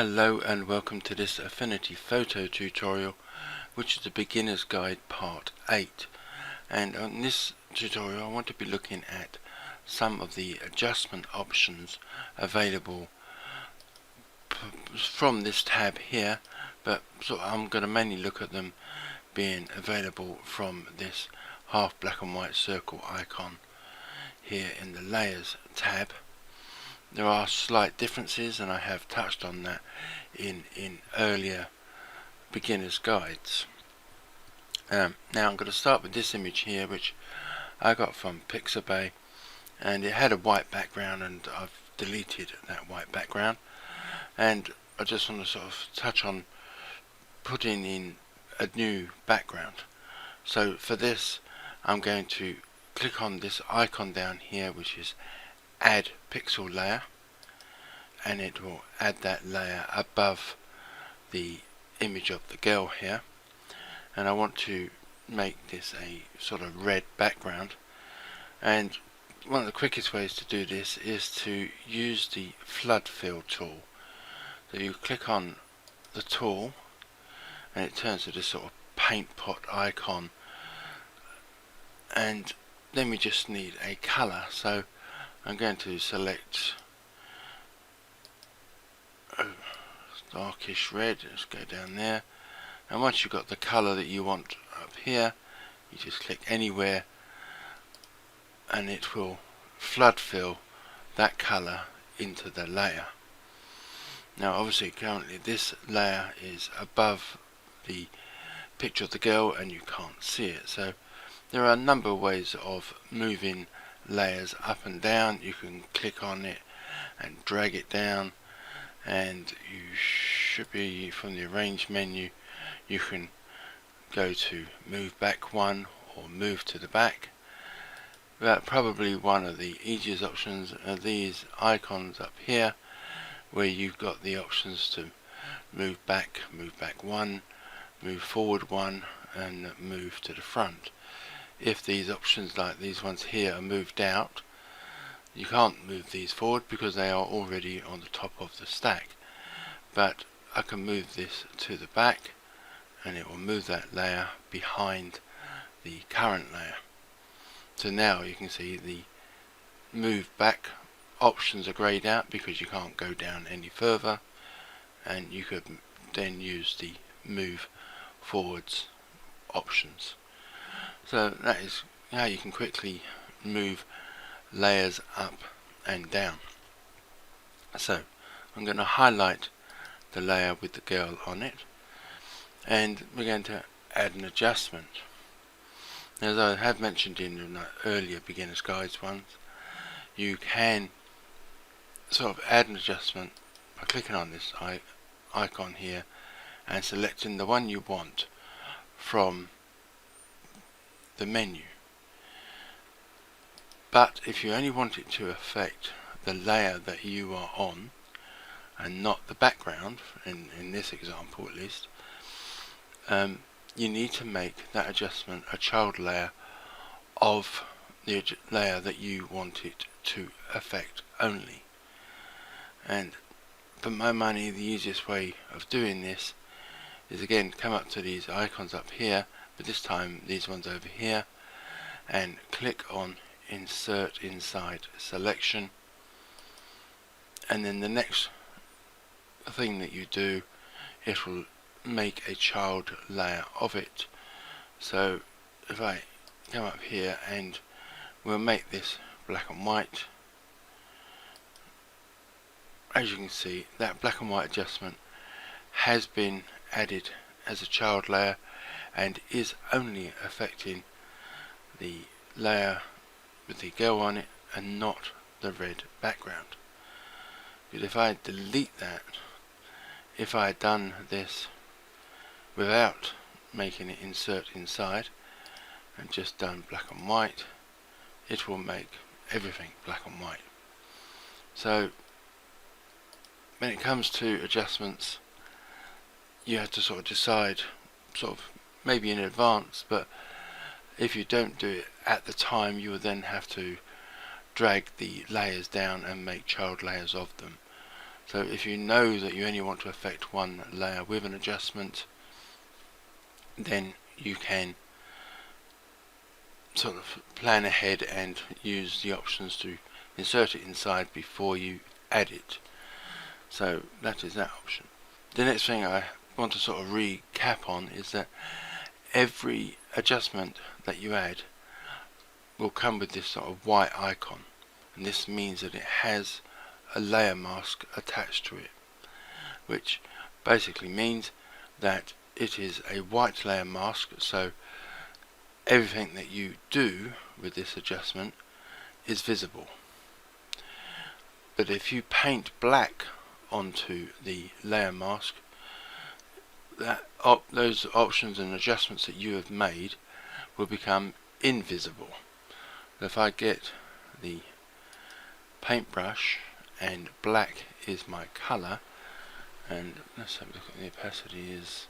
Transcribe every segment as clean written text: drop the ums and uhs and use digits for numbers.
Hello and welcome to this Affinity photo tutorial, which is the beginner's guide part 8. And on this tutorial I want to be looking at some of the adjustment options available from this tab here, but I'm going to mainly look at them being available from this half black and white circle icon here in the layers tab. There are slight differences, and I have touched on that in earlier beginner's guides. Now I'm going to start with this image here, which I got from Pixabay, and it had a white background, and I've deleted that white background, and I just want to sort of touch on putting in a new background. So for this I'm going to click on this icon down here, which is add pixel layer, and it will add that layer above the image of the girl here. And I want to make this a sort of red background, and one of the quickest ways to do this is to use the flood fill tool. So you click on the tool and it turns to this sort of paint pot icon, and then we just need a colour. So I'm going to select darkish red. Let's go down there, and once you've got the colour that you want up here, you just click anywhere and it will flood fill that colour into the layer. Now obviously currently this layer is above the picture of the girl and you can't see it, so there are a number of ways of moving layers up and down. You can click on it and drag it down, and you should be from the arrange menu you can go to move back one or move to the back. But probably one of the easiest options are these icons up here, where you've got the options to move back one, move forward one, and move to the front. If these options like these ones here are moved out, you can't move these forward because they are already on the top of the stack. But I can move this to the back and it will move that layer behind the current layer. So now you can see the move back options are greyed out because you can't go down any further, and you could then use the move forwards options. So that is how you can quickly move layers up and down. So I'm going to highlight the layer with the girl on it, and we're going to add an adjustment. As I have mentioned in the earlier beginner's guides ones, you can sort of add an adjustment by clicking on this icon here and selecting the one you want from the menu. But if you only want it to affect the layer that you are on and not the background, in this example at least, you need to make that adjustment a child layer of the layer that you want it to affect only. And for my money, the easiest way of doing this is again come up to these icons up here, but this time these ones over here, and click on insert inside selection, and then the next thing that you do, it will make a child layer of it. So if I come up here and we'll make this black and white, as you can see that black and white adjustment has been added as a child layer and is only affecting the layer with the girl on it and not the red background. But if I delete that, if I had done this without making it insert inside and just done black and white, it will make everything black and white. So when it comes to adjustments, you have to sort of decide maybe in advance, but if you don't do it at the time, you will then have to drag the layers down and make child layers of them. So if you know that you only want to affect one layer with an adjustment, then you can sort of plan ahead and use the options to insert it inside before you add it. So that is that option. The next thing I want to sort of recap on is that every adjustment that you add will come with this sort of white icon, and this means that it has a layer mask attached to it, which basically means that it is a white layer mask, so everything that you do with this adjustment is visible. But if you paint black onto the layer mask, those options and adjustments that you have made will become invisible. If I get the paintbrush and black is my colour, and let's have a look at the opacity is,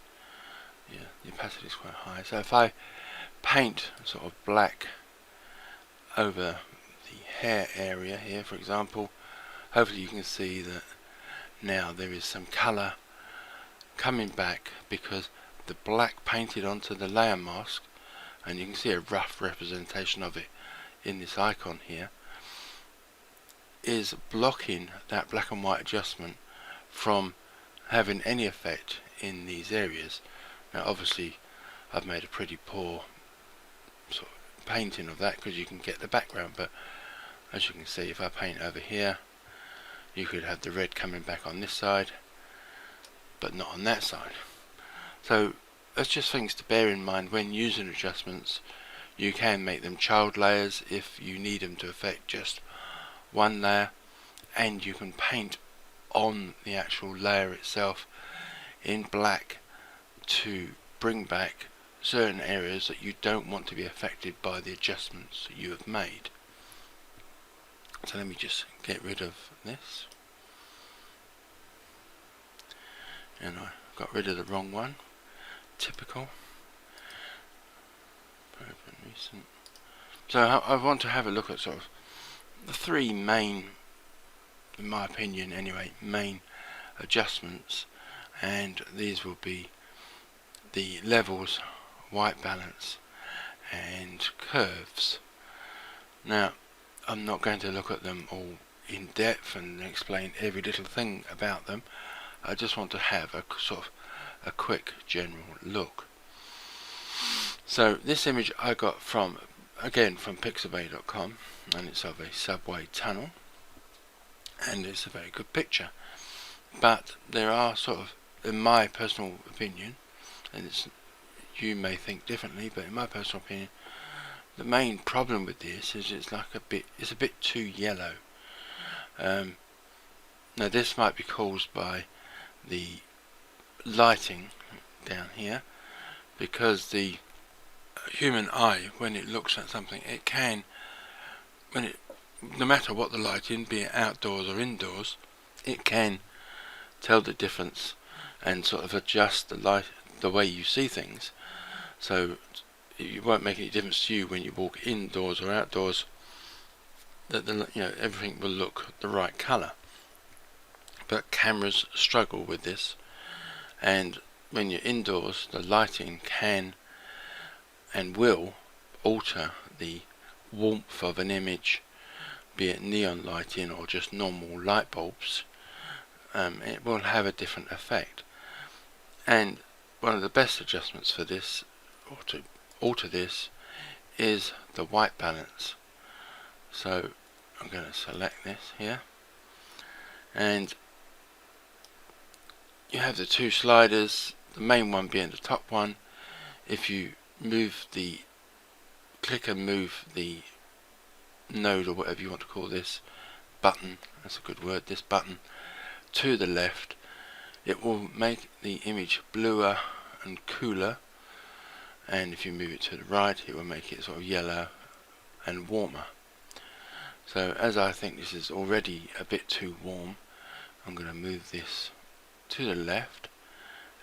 yeah, the opacity is quite high. So if I paint sort of black over the hair area here, for example, hopefully you can see that now there is some colour coming back because the black painted onto the layer mask, and you can see a rough representation of it in this icon here, is blocking that black and white adjustment from having any effect in these areas. Now obviously I've made a pretty poor sort of painting of that because you can get the background, but as you can see, if I paint over here, you could have the red coming back on this side but not on that side. So that's just things to bear in mind when using adjustments. You can make them child layers if you need them to affect just one layer, and you can paint on the actual layer itself in black to bring back certain areas that you don't want to be affected by the adjustments that you have made. So let me just get rid of this, and I got rid of the wrong one, typical. Open recent. So I want to have a look at sort of the three main, in my opinion anyway, main adjustments, and these will be the levels, white balance and curves. Now I'm not going to look at them all in depth and explain every little thing about them. I just want to have a sort of a quick general look. So this image I got from, again, from pixabay.com, and it's of a subway tunnel, and it's a very good picture. But there are sort of, in my personal opinion, and you may think differently, but in my personal opinion, the main problem with this is it's a bit too yellow. Now this might be caused by the lighting down here, because the human eye, when it looks at something, it can, no matter what the lighting, be it outdoors or indoors, it can tell the difference and sort of adjust the light, the way you see things. So it won't make any difference to you when you walk indoors or outdoors, that everything will look the right colour. But cameras struggle with this, and when you're indoors, the lighting can and will alter the warmth of an image, be it neon lighting or just normal light bulbs. It will have a different effect, and one of the best adjustments for this, or to alter this, is the white balance. So I'm going to select this here, and you have the two sliders, the main one being the top one. If you click and move the node, or whatever you want to call this button, that's a good word, this button, to the left, it will make the image bluer and cooler, and if you move it to the right, it will make it sort of yellow and warmer. So as I think this is already a bit too warm, I'm going to move this to the left,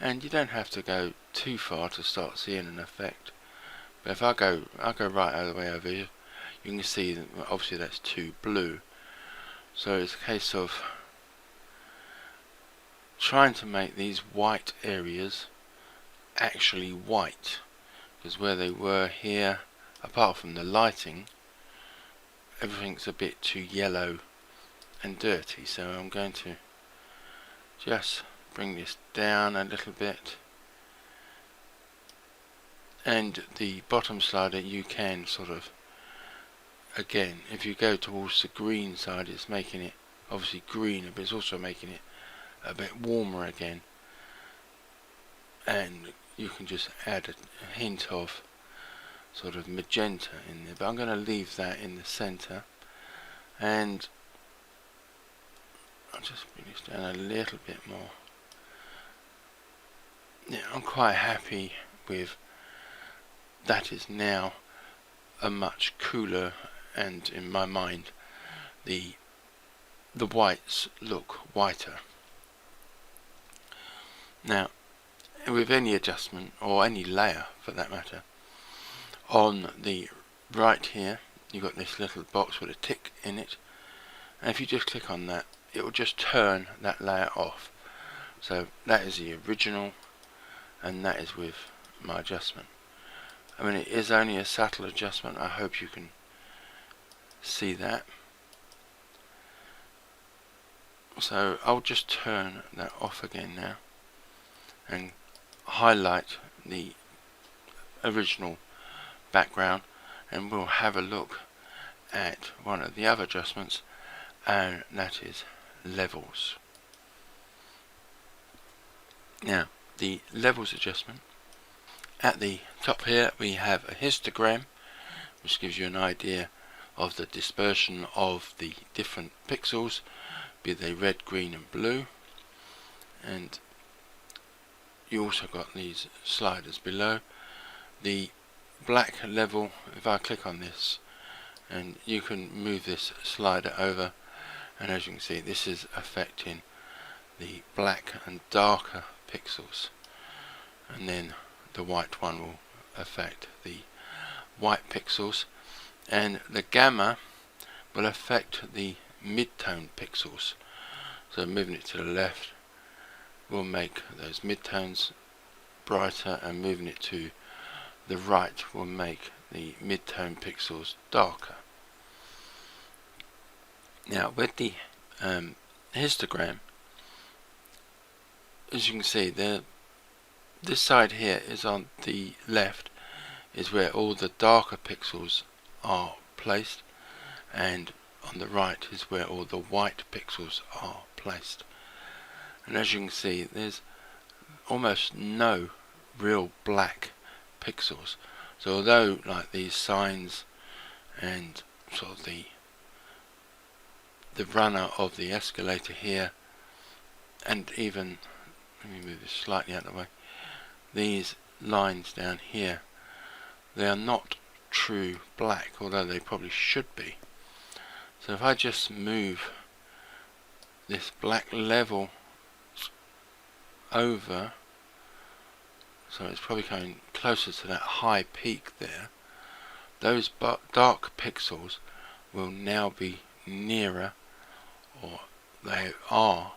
and you don't have to go too far to start seeing an effect. But if I'll go right all the way over here, you can see that obviously that's too blue. So it's a case of trying to make these white areas actually white, because where they were here, apart from the lighting, everything's a bit too yellow and dirty. So I'm going to just bring this down a little bit, and the bottom slider you can sort of, again, if you go towards the green side, it's making it obviously greener, but it's also making it a bit warmer again, and you can just add a hint of sort of magenta in there, but I'm going to leave that in the center, and I'll just bring this down a little bit more. Yeah, I'm quite happy with that. Is now a much cooler, and in my mind the whites look whiter. Now with any adjustment, or any layer for that matter, on the right here you've got this little box with a tick in it, and if you just click on that, it will just turn that layer off. So that is the original, and that is with my adjustment. I mean, it is only a subtle adjustment. I hope you can see that. So I'll just turn that off again now and highlight the original background, and we'll have a look at one of the other adjustments, and that is levels. Now the levels adjustment, at the top here we have a histogram, which gives you an idea of the dispersion of the different pixels, be they red, green and blue, and you also got these sliders below. The black level, if I click on this, and you can move this slider over, and as you can see, this is affecting the black and darker pixels, and then the white one will affect the white pixels, and the gamma will affect the mid-tone pixels. So moving it to the left will make those mid-tones brighter, and moving it to the right will make the mid-tone pixels darker. Now with the histogram, as you can see there, this side here is on the left, is where all the darker pixels are placed, and on the right is where all the white pixels are placed. And as you can see, there's almost no real black pixels. So although like these signs and sort of the runner of the escalator here, and even, let me move this slightly out of the way, these lines down here, they are not true black, although they probably should be. So if I just move this black level over, so it's probably coming closer to that high peak there, those dark pixels will now be nearer, or they are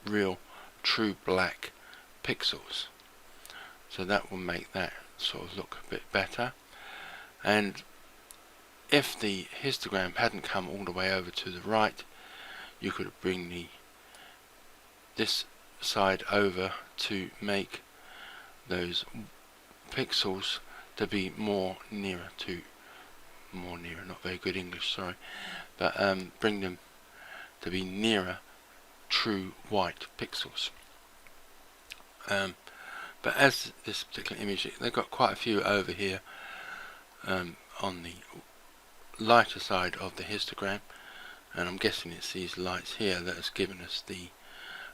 real true black pixels. So that will make that sort of look a bit better. And if the histogram hadn't come all the way over to the right, you could bring this side over to make those pixels to be more nearer, not very good English, sorry, but bring them to be nearer true white pixels. But as this particular image, they've got quite a few over here on the lighter side of the histogram, and I'm guessing it's these lights here that has given us the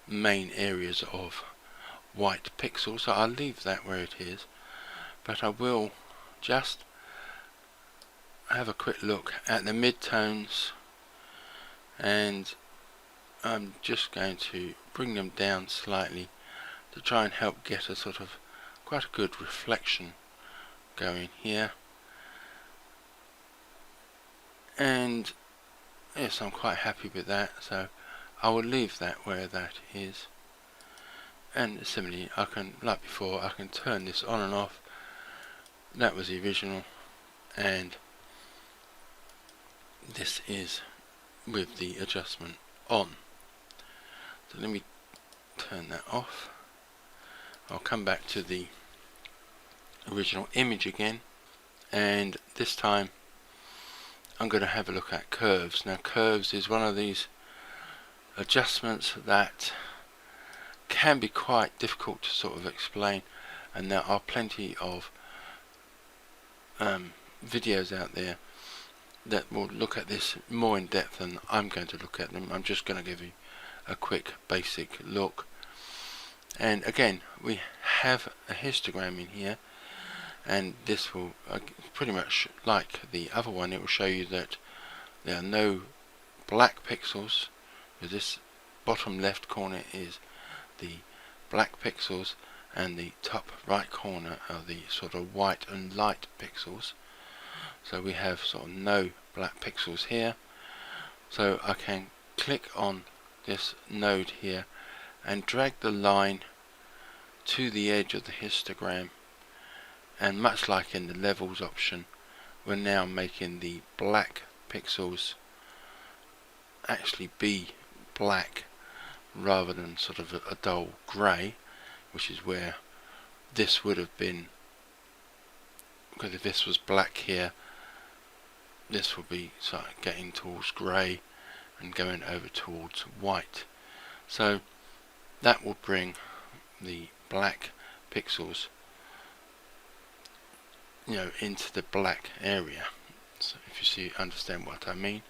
main areas of white pixels. So I'll leave that where it is, but I will just have a quick look at the mid-tones, and I'm just going to bring them down slightly to try and help get a sort of quite a good reflection going here. And yes, I'm quite happy with that, so I will leave that where that is. And similarly, I can, like before, I can turn this on and off. That was the original, and this is with the adjustment on. So let me turn that off. I'll come back to the original image again, and this time I'm going to have a look at curves. Now, curves is one of these adjustments that can be quite difficult to sort of explain, and there are plenty of videos out there that will look at this more in depth than I'm going to look at them. I'm just going to give you a quick basic look. And again, we have a histogram in here, and this will pretty much like the other one, it will show you that there are no black pixels. This bottom left corner is the black pixels, and the top right corner are the sort of white and light pixels. So we have sort of no black pixels here. So I can click on this node here and drag the line to the edge of the histogram, and much like in the levels option, we're now making the black pixels actually be black rather than sort of a dull grey, which is where this would have been, because if this was black here, this will be sort of getting towards grey and going over towards white. So that will bring the black pixels, you know, into the black area. So if you understand what I mean.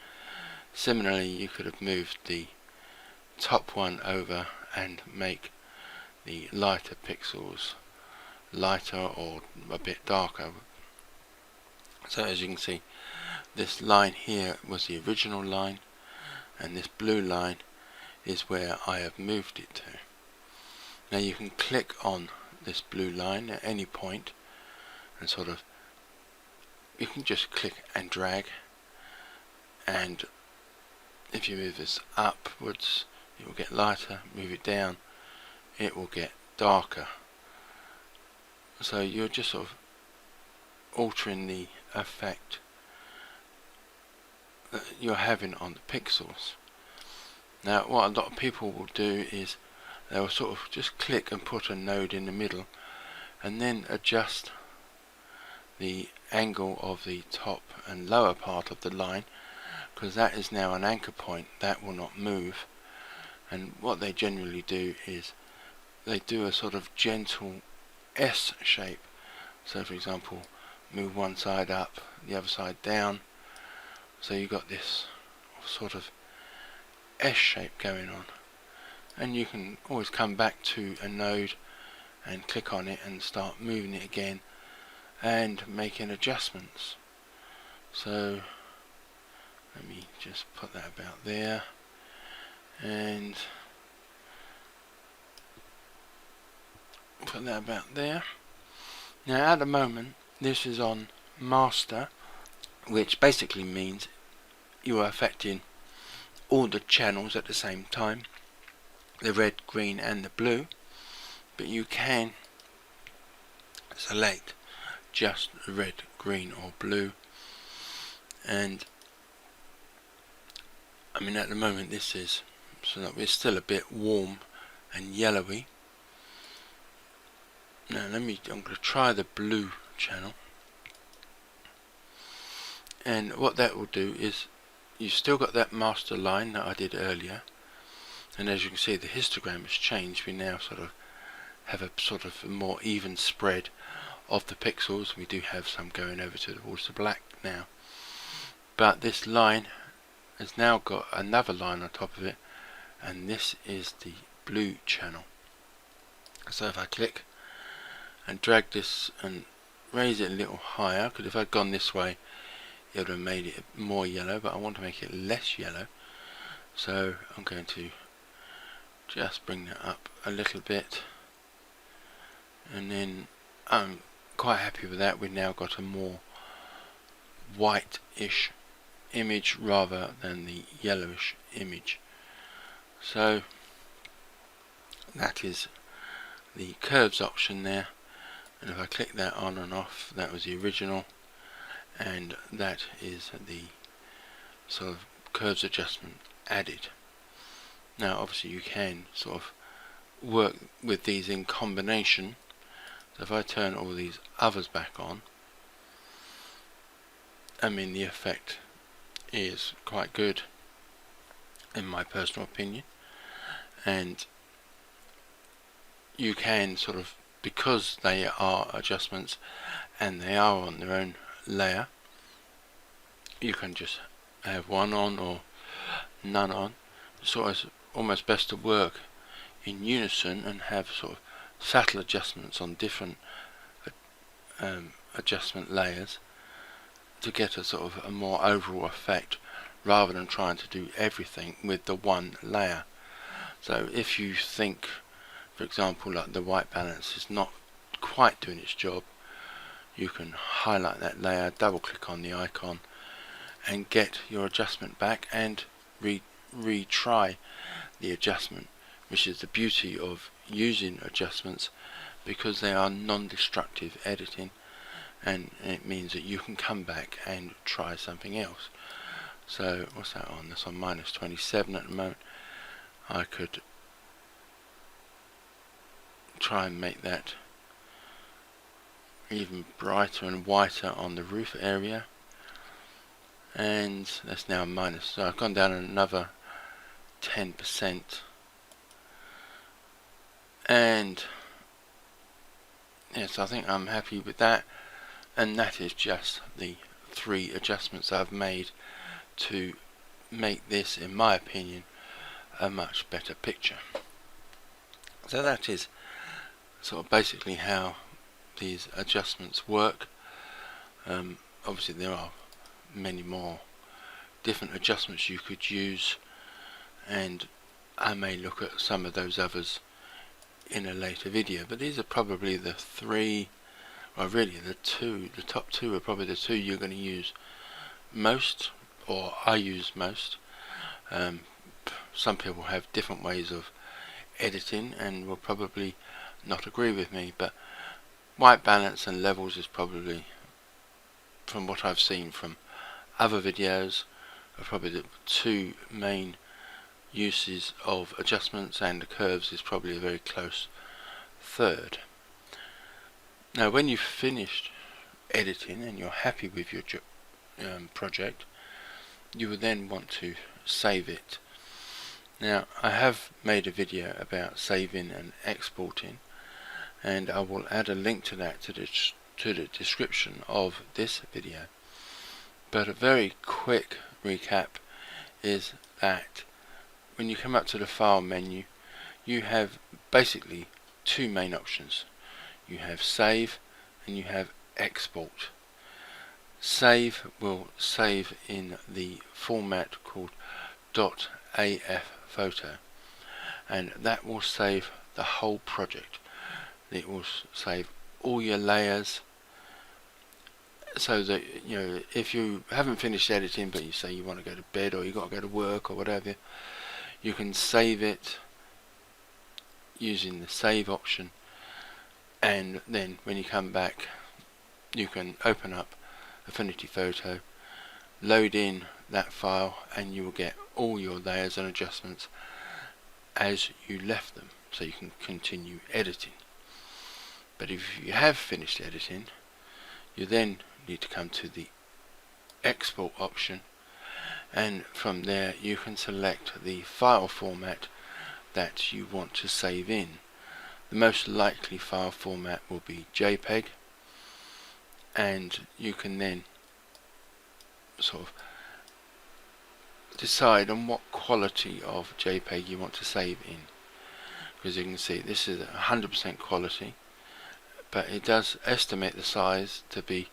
Similarly, you could have moved the top one over and make the lighter pixels lighter or a bit darker. So as you can see, this line here was the original line, and this blue line is where I have moved it to. Now you can click on this blue line at any point and sort of, you can just click and drag, and if you move this upwards it will get lighter, move it down it will get darker. So you're just sort of altering the effect that you're having on the pixels. Now what a lot of people will do is they will sort of just click and put a node in the middle and then adjust the angle of the top and lower part of the line, because that is now an anchor point that will not move. And what they generally do is they do a sort of gentle S shape. So for example, move one side up, the other side down, so you got this sort of S shape going on. And you can always come back to a node and click on it and start moving it again and making adjustments. So let me just put that about there, and put that about there. Now at the moment this is on master, which basically means you are affecting all the channels at the same time, the red, green and the blue, but you can select just red, green or blue. And I mean at the moment this is, so that we're still a bit warm and yellowy. Now I'm going to try the blue channel, and what that will do is you've still got that master line that I did earlier, and as you can see the histogram has changed. We now sort of have a sort of a more even spread of the pixels. We do have some going over towards the black now, but this line has now got another line on top of it, and this is the blue channel. So if I click and drag this and raise it a little higher, because if I'd gone this way it would have made it more yellow, but I want to make it less yellow, so I'm going to just bring that up a little bit, and then I'm quite happy with that. We've now got a more white-ish image rather than the yellowish image. So that is the curves option there, and if I click that on and off, that was the original, and that is the sort of curves adjustment added. Now obviously you can sort of work with these in combination. So if I turn all these others back on, I mean the effect is quite good in my personal opinion, and you can sort of, because they are adjustments and they are on their own layer, you can just have one on or none on. So it's almost best to work in unison and have sort of subtle adjustments on different adjustment layers to get a sort of a more overall effect, rather than trying to do everything with the one layer. So if you think, for example, like the white balance is not quite doing its job, you can highlight that layer, double click on the icon and get your adjustment back and retry the adjustment, which is the beauty of using adjustments, because they are non-destructive editing, and it means that you can come back and try something else. So what's that on? That's on -27 at the moment. I could try and make that even brighter and whiter on the roof area, and that's now minus, so I've gone down another 10%, and yes, I think I'm happy with that. And that is just the 3 adjustments I've made to make this, in my opinion, a much better picture. So that is sort of basically how these adjustments work. Obviously there are many more different adjustments you could use, and I may look at some of those others in a later video, but these are probably the 3, well really the top 2 are probably the 2 you're going to use most, or I use most. Some people have different ways of editing and will probably not agree with me, but white balance and levels is probably, from what I've seen from other videos, are probably the 2 main uses of adjustments, and the curves is probably a very close third. Now when you've finished editing and you're happy with your project, you will then want to save it. Now I have made a video about saving and exporting, and I will add a link to that to the description of this video. But a very quick recap is that when you come up to the file menu, you have basically 2 main options. You have save and you have export. Save will save in the format called .af photo, and that will save the whole project. It will save all your layers, so that, you know, if you haven't finished editing but you say you want to go to bed or you got to go to work or whatever, you can save it using the save option, and then when you come back you can open up Affinity Photo, load in that file, and you will get all your layers and adjustments as you left them, so you can continue editing. But if you have finished editing, you then need to come to the export option, and from there you can select the file format that you want to save in. The most likely file format will be JPEG, and you can then sort of decide on what quality of JPEG you want to save in, because you can see this is 100% quality, but it does estimate the size to be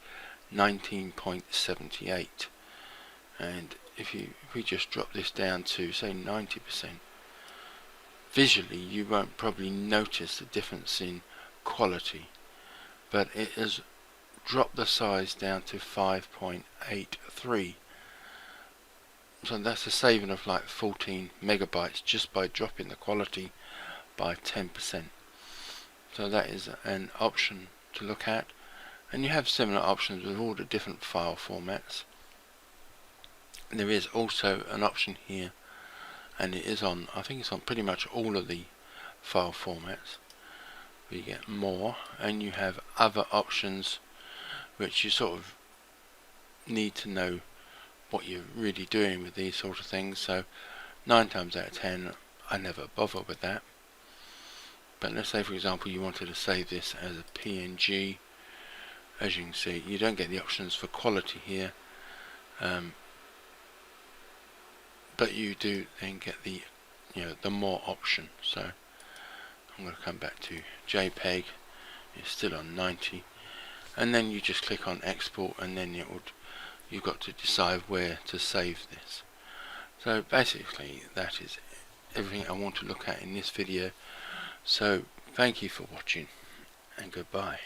19.78, and if we just drop this down to say 90%, visually you won't probably notice the difference in quality, but it has dropped the size down to 5.83, so that's a saving of like 14 megabytes just by dropping the quality by 10%. So that is an option to look at, and you have similar options with all the different file formats. There is also an option here, and it is on, I think it's on pretty much all of the file formats. You get more, and you have other options which you sort of need to know what you're really doing with these sort of things. So 9 times out of 10 I never bother with that. But let's say for example you wanted to save this as a PNG. As you can see, you don't get the options for quality here, but you do then get the the more option. So I'm going to come back to JPEG. It's still on 90, and then you just click on export, and then you've got to decide where to save this. So basically that is everything I want to look at in this video. So thank you for watching, and goodbye.